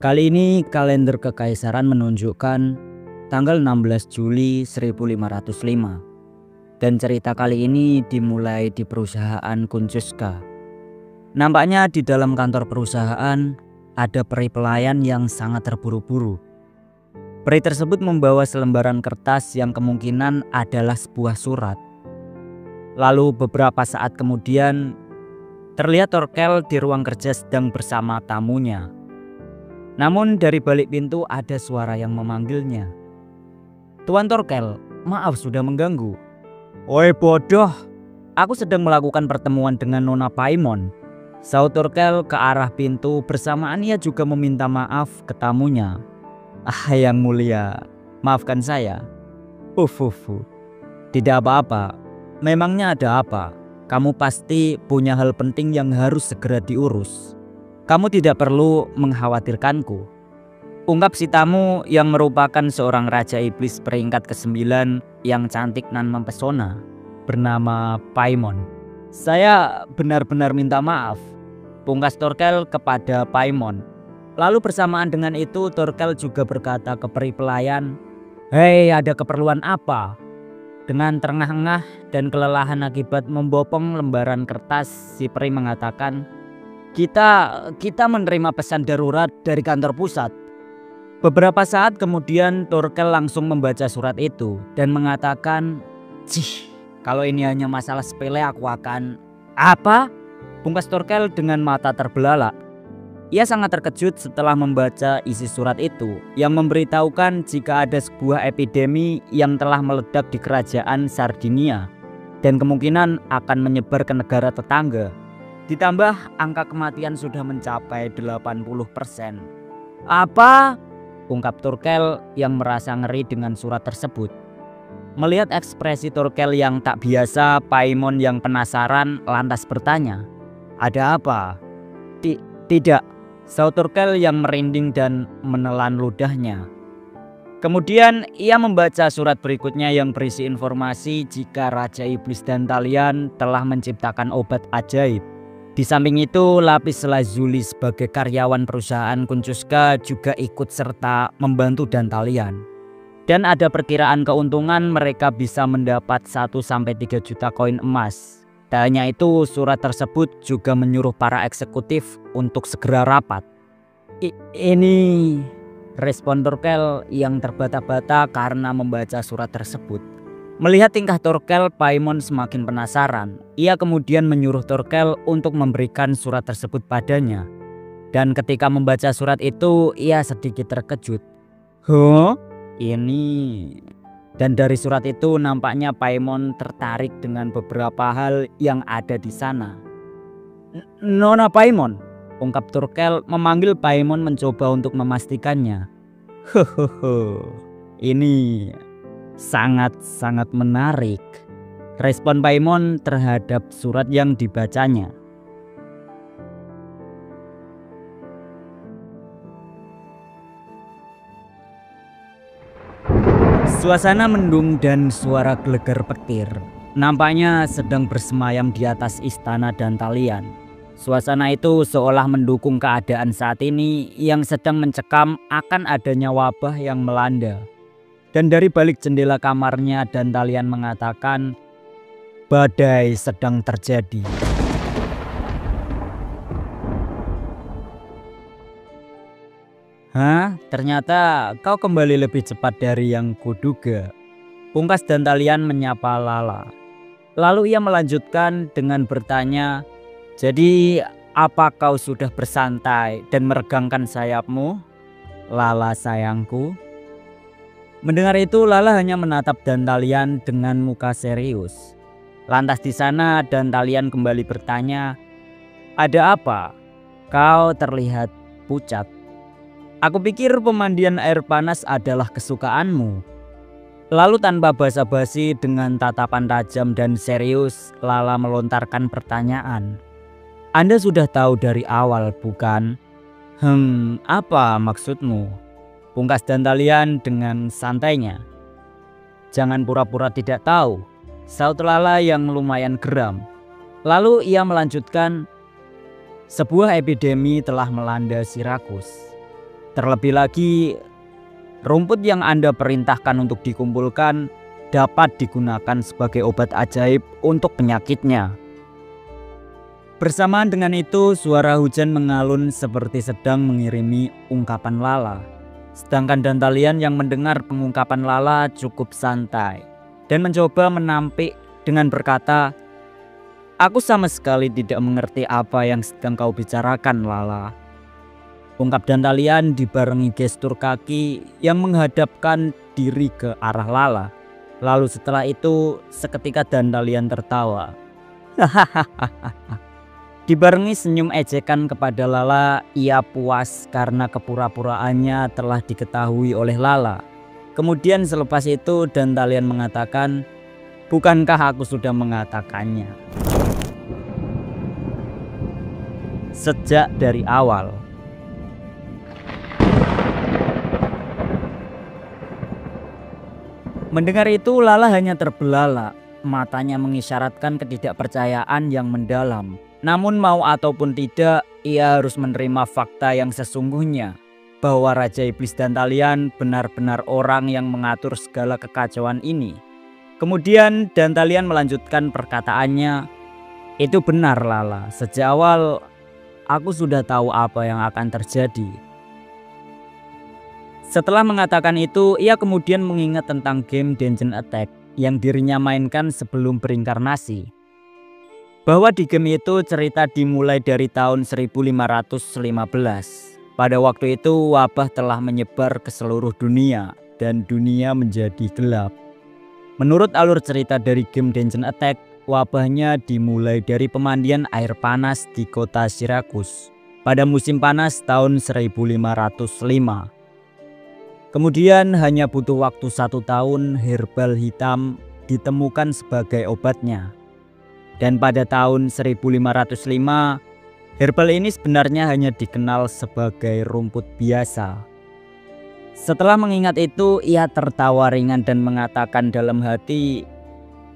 Kali ini kalender kekaisaran menunjukkan tanggal 16 Juli 1505. Dan cerita kali ini dimulai di perusahaan Kuncuska. Nampaknya di dalam kantor perusahaan ada peri pelayan yang sangat terburu-buru. Peri tersebut membawa selembaran kertas yang kemungkinan adalah sebuah surat. Lalu beberapa saat kemudian terlihat Torkel di ruang kerja sedang bersama tamunya. Namun dari balik pintu ada suara yang memanggilnya. "Tuan Torkel, maaf sudah mengganggu." "Oi bodoh, aku sedang melakukan pertemuan dengan Nona Paimon," saut Torkel ke arah pintu. Bersamaan ia juga meminta maaf ke tamunya. "Ah, yang mulia, maafkan saya." Tidak apa-apa. Memangnya ada apa? Kamu pasti punya hal penting yang harus segera diurus. Kamu tidak perlu mengkhawatirkanku," ungkap si tamu yang merupakan seorang raja iblis peringkat ke-9 yang cantik dan mempesona bernama Paimon. "Saya benar-benar minta maaf," pungkas Torkel kepada Paimon. Lalu bersamaan dengan itu Torkel juga berkata ke peri pelayan, "Hei, ada keperluan apa?" Dengan terengah-engah dan kelelahan akibat membopong lembaran kertas, si peri mengatakan, Kita menerima pesan darurat dari kantor pusat." Beberapa saat kemudian Torkel langsung membaca surat itu dan mengatakan, Kalau ini hanya masalah sepele aku akan..." "Apa?" pungkas Torkel dengan mata terbelalak. Ia sangat terkejut setelah membaca isi surat itu yang memberitahukan jika ada sebuah epidemi yang telah meledak di kerajaan Sardinia dan kemungkinan akan menyebar ke negara tetangga. Ditambah angka kematian sudah mencapai 80%. "Apa?" ungkap Torkel yang merasa ngeri dengan surat tersebut. Melihat ekspresi Torkel yang tak biasa, Paimon yang penasaran lantas bertanya, "Ada apa?" Tidak, saut Torkel yang merinding dan menelan ludahnya. Kemudian ia membaca surat berikutnya yang berisi informasi jika Raja Iblis Dantalian telah menciptakan obat ajaib. Di samping itu, Lapis Lazuli sebagai karyawan perusahaan Kuncuska juga ikut serta membantu Dantalian. Dan ada perkiraan keuntungan mereka bisa mendapat 1-3 juta koin emas. Tak hanya itu, surat tersebut juga menyuruh para eksekutif untuk segera rapat. Ini, respon Torkel yang terbata-bata karena membaca surat tersebut. Melihat tingkah Torkel, Paimon semakin penasaran. Ia kemudian menyuruh Torkel untuk memberikan surat tersebut padanya. Dan ketika membaca surat itu, ia sedikit terkejut. Ini... Dan dari surat itu nampaknya Paimon tertarik dengan beberapa hal yang ada di sana. "Nona Paimon," ungkap Torkel memanggil Paimon mencoba untuk memastikannya. Ini sangat-sangat menarik," respon Paimon terhadap surat yang dibacanya. Suasana mendung dan suara gelegar petir nampaknya sedang bersemayam di atas istana Dantalian. Suasana itu seolah mendukung keadaan saat ini yang sedang mencekam akan adanya wabah yang melanda. Dan dari balik jendela kamarnya Dantalian mengatakan, "Badai sedang terjadi." "Hah? Ternyata kau kembali lebih cepat dari yang kuduga," pungkas Dantalian menyapa Lala. Lalu ia melanjutkan dengan bertanya, "Jadi apa kau sudah bersantai dan meregangkan sayapmu, Lala sayangku?" Mendengar itu Lala hanya menatap Dantalian dengan muka serius. Lantas di sana Dantalian kembali bertanya, "Ada apa? Kau terlihat pucat. Aku pikir pemandian air panas adalah kesukaanmu." Lalu tanpa basa-basi dengan tatapan tajam dan serius, Lala melontarkan pertanyaan. "Anda sudah tahu dari awal, bukan?" Apa maksudmu?" pungkas Dantalian dengan santainya. "Jangan pura-pura tidak tahu," saut Lala yang lumayan geram. Lalu ia melanjutkan, "Sebuah epidemi telah melanda Sirakus. Terlebih lagi, rumput yang Anda perintahkan untuk dikumpulkan dapat digunakan sebagai obat ajaib untuk penyakitnya. Bersamaan dengan itu, suara hujan mengalun seperti sedang mengirimi ungkapan Lala. Sedangkan Dantalian yang mendengar pengungkapan Lala cukup santai dan mencoba menampik dengan berkata, "Aku sama sekali tidak mengerti apa yang sedang kau bicarakan, Lala." Ungkap Dantalian dibarengi gestur kaki yang menghadapkan diri ke arah Lala. Lalu setelah itu seketika Dantalian tertawa. Dibarengi senyum ejekan kepada Lala, ia puas karena kepura-puraannya telah diketahui oleh Lala. Kemudian selepas itu Dantalian mengatakan, "Bukankah aku sudah mengatakannya sejak dari awal?" Mendengar itu Lala hanya terbelalak, matanya mengisyaratkan ketidakpercayaan yang mendalam. Namun mau ataupun tidak, ia harus menerima fakta yang sesungguhnya, bahwa Raja Iblis Dantalian benar-benar orang yang mengatur segala kekacauan ini. Kemudian Dantalian melanjutkan perkataannya, "Itu benar Lala, sejak awal aku sudah tahu apa yang akan terjadi." Setelah mengatakan itu, ia kemudian mengingat tentang game Dungeon Attack yang dirinya mainkan sebelum berinkarnasi. Bahwa di game itu cerita dimulai dari tahun 1515. Pada waktu itu wabah telah menyebar ke seluruh dunia dan dunia menjadi gelap. Menurut alur cerita dari game Dungeon Attack, wabahnya dimulai dari pemandian air panas di kota Syracuse pada musim panas tahun 1505. Kemudian hanya butuh waktu 1 tahun herbal hitam ditemukan sebagai obatnya. Dan pada tahun 1505, herbal ini sebenarnya hanya dikenal sebagai rumput biasa. Setelah mengingat itu, ia tertawa ringan dan mengatakan dalam hati,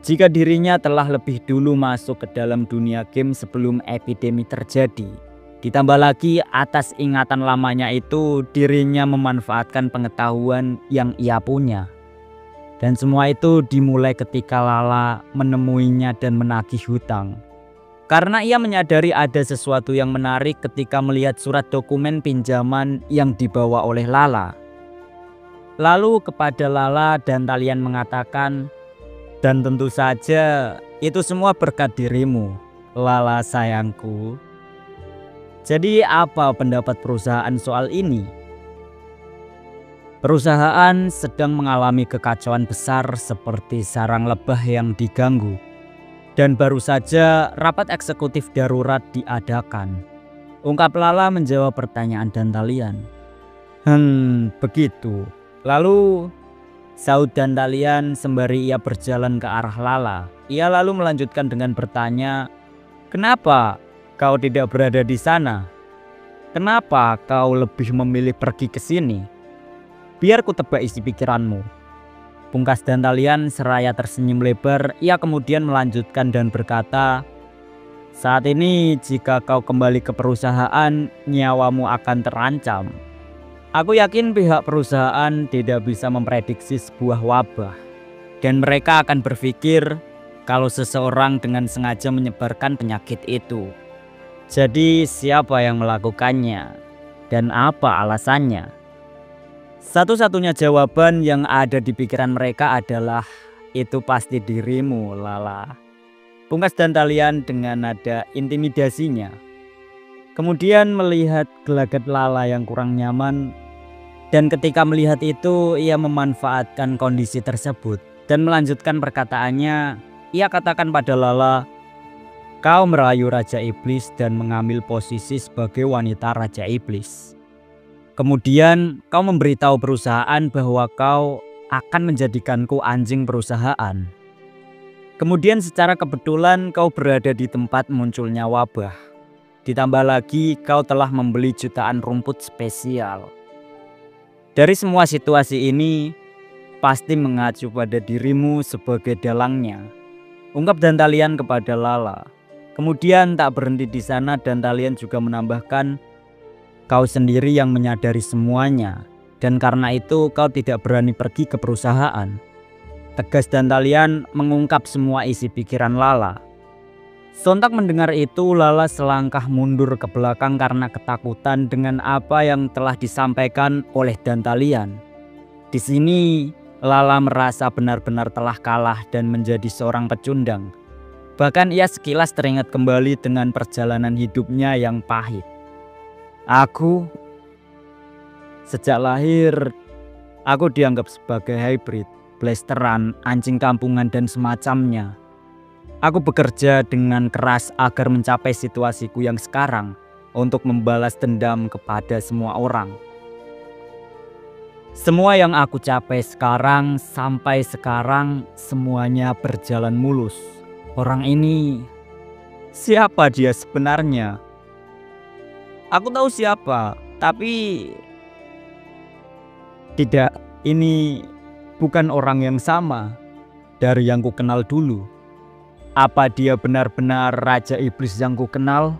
jika dirinya telah lebih dulu masuk ke dalam dunia game sebelum epidemi terjadi. Ditambah lagi atas ingatan lamanya itu, dirinya memanfaatkan pengetahuan yang ia punya. Dan semua itu dimulai ketika Lala menemuinya dan menagih hutang. Karena ia menyadari ada sesuatu yang menarik ketika melihat surat dokumen pinjaman yang dibawa oleh Lala. Lalu kepada Lala Dantalian mengatakan, "Dan tentu saja itu semua berkat dirimu, Lala sayangku." Jadi apa pendapat perusahaan soal ini? Perusahaan sedang mengalami kekacauan besar seperti sarang lebah yang diganggu. Dan baru saja rapat eksekutif darurat diadakan. Ungkap Lala menjawab pertanyaan Dantalian. Begitu. Lalu sahut Dantalian sembari ia berjalan ke arah Lala. Ia lalu melanjutkan dengan bertanya, "Kenapa kau tidak berada di sana? Kenapa kau lebih memilih pergi ke sini? Biar ku tebak isi pikiranmu." Pungkas Dantalian seraya tersenyum lebar, ia kemudian melanjutkan dan berkata, "Saat ini jika kau kembali ke perusahaan, nyawamu akan terancam. Aku yakin pihak perusahaan tidak bisa memprediksi sebuah wabah. Dan mereka akan berpikir kalau seseorang dengan sengaja menyebarkan penyakit itu. Jadi siapa yang melakukannya dan apa alasannya?" Satu-satunya jawaban yang ada di pikiran mereka adalah, "Itu pasti dirimu, Lala." Pungkas Dantalian dengan nada intimidasinya. Kemudian melihat gelagat Lala yang kurang nyaman, dan ketika melihat itu ia memanfaatkan kondisi tersebut dan melanjutkan perkataannya. Ia katakan pada Lala, "Kau merayu Raja Iblis dan mengambil posisi sebagai wanita Raja Iblis. Kemudian kau memberitahu perusahaan bahwa kau akan menjadikanku anjing perusahaan. Kemudian secara kebetulan kau berada di tempat munculnya wabah. Ditambah lagi kau telah membeli jutaan rumput spesial. Dari semua situasi ini pasti mengacu pada dirimu sebagai dalangnya." Ungkap Dantalian kepada Lala. Kemudian tak berhenti di sana, Dantalian juga menambahkan, Kau sendiri yang menyadari semuanya, dan karena itu kau tidak berani pergi ke perusahaan. Tegas Dantalian mengungkap semua isi pikiran Lala. Sontak mendengar itu, Lala selangkah mundur ke belakang karena ketakutan dengan apa yang telah disampaikan oleh Dantalian. Di sini Lala merasa benar-benar telah kalah dan menjadi seorang pecundang. Bahkan ia sekilas teringat kembali dengan perjalanan hidupnya yang pahit. Sejak lahir, aku dianggap sebagai hybrid, blasteran, anjing kampungan dan semacamnya. Aku bekerja dengan keras agar mencapai situasiku yang sekarang untuk membalas dendam kepada semua orang. Semua yang aku capai sekarang sampai sekarang semuanya berjalan mulus. Orang ini, siapa dia sebenarnya? Aku tahu siapa, tapi tidak, ini bukan orang yang sama dari yang ku kenal dulu. Apa dia benar-benar Raja Iblis yang ku kenal?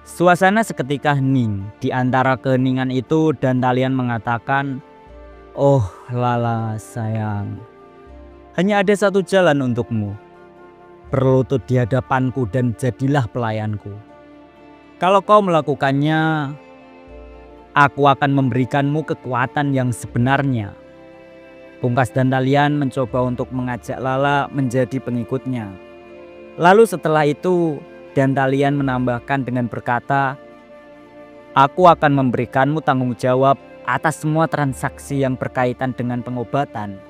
Suasana seketika hening. Di antara keheningan itu Dantalian mengatakan, "Oh Lala sayang, hanya ada satu jalan untukmu. Berlutut di hadapanku dan jadilah pelayanku. Kalau kau melakukannya, aku akan memberikanmu kekuatan yang sebenarnya." Pungkas Dantalian mencoba untuk mengajak Lala menjadi pengikutnya. Lalu setelah itu Dantalian menambahkan dengan berkata, "Aku akan memberikanmu tanggung jawab atas semua transaksi yang berkaitan dengan pengobatan."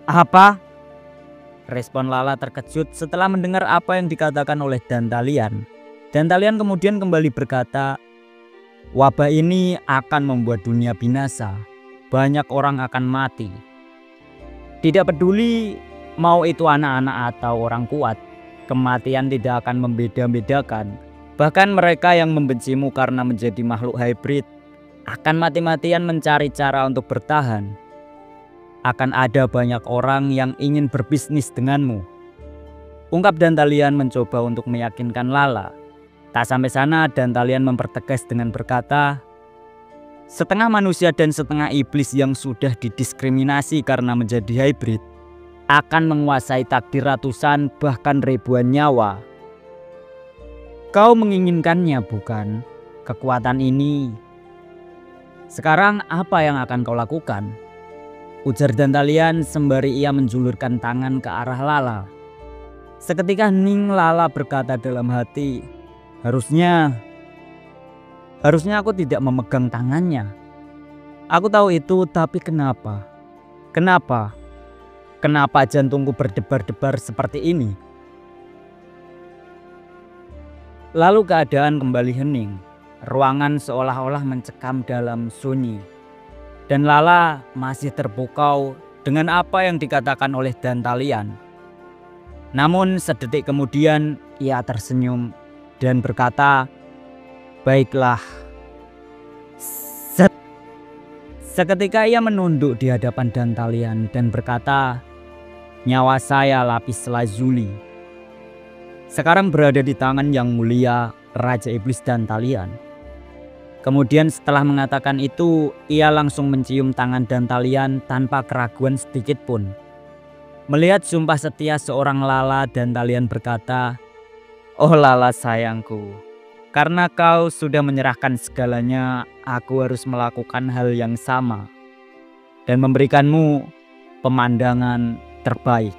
"Apa?" Respon Lala terkejut setelah mendengar apa yang dikatakan oleh Dantalian. Dantalian kemudian kembali berkata, "Wabah ini akan membuat dunia binasa. Banyak orang akan mati. Tidak peduli mau itu anak-anak atau orang kuat, kematian tidak akan membeda-bedakan. Bahkan mereka yang membencimu karena menjadi makhluk hybrid akan mati-matian mencari cara untuk bertahan. Akan ada banyak orang yang ingin berbisnis denganmu." Ungkap Dantalian mencoba untuk meyakinkan Lala. Tak sampai sana Dantalian mempertegas dengan berkata, "Setengah manusia dan setengah iblis yang sudah didiskriminasi karena menjadi hybrid akan menguasai takdir ratusan bahkan ribuan nyawa. Kau menginginkannya bukan? Kekuatan ini. Sekarang apa yang akan kau lakukan?" Ujar Dantalian sembari ia menjulurkan tangan ke arah Lala. Seketika hening. Lala berkata dalam hati, Harusnya aku tidak memegang tangannya. Aku tahu itu, tapi kenapa? Kenapa jantungku berdebar-debar seperti ini?" Lalu keadaan kembali hening. Ruangan seolah-olah mencekam dalam sunyi. Dan Lala masih terpukau dengan apa yang dikatakan oleh Dantalian. Namun sedetik kemudian ia tersenyum dan berkata, "Baiklah." Set. Seketika ia menunduk di hadapan Dantalian dan berkata, "Nyawa saya Lapis Lazuli sekarang berada di tangan yang mulia Raja Iblis Dantalian." Kemudian setelah mengatakan itu, ia langsung mencium tangan Dantalian tanpa keraguan sedikit pun. Melihat sumpah setia seorang Lala, Dantalian berkata, "Oh Lala sayangku, karena kau sudah menyerahkan segalanya, aku harus melakukan hal yang sama dan memberikanmu pemandangan terbaik."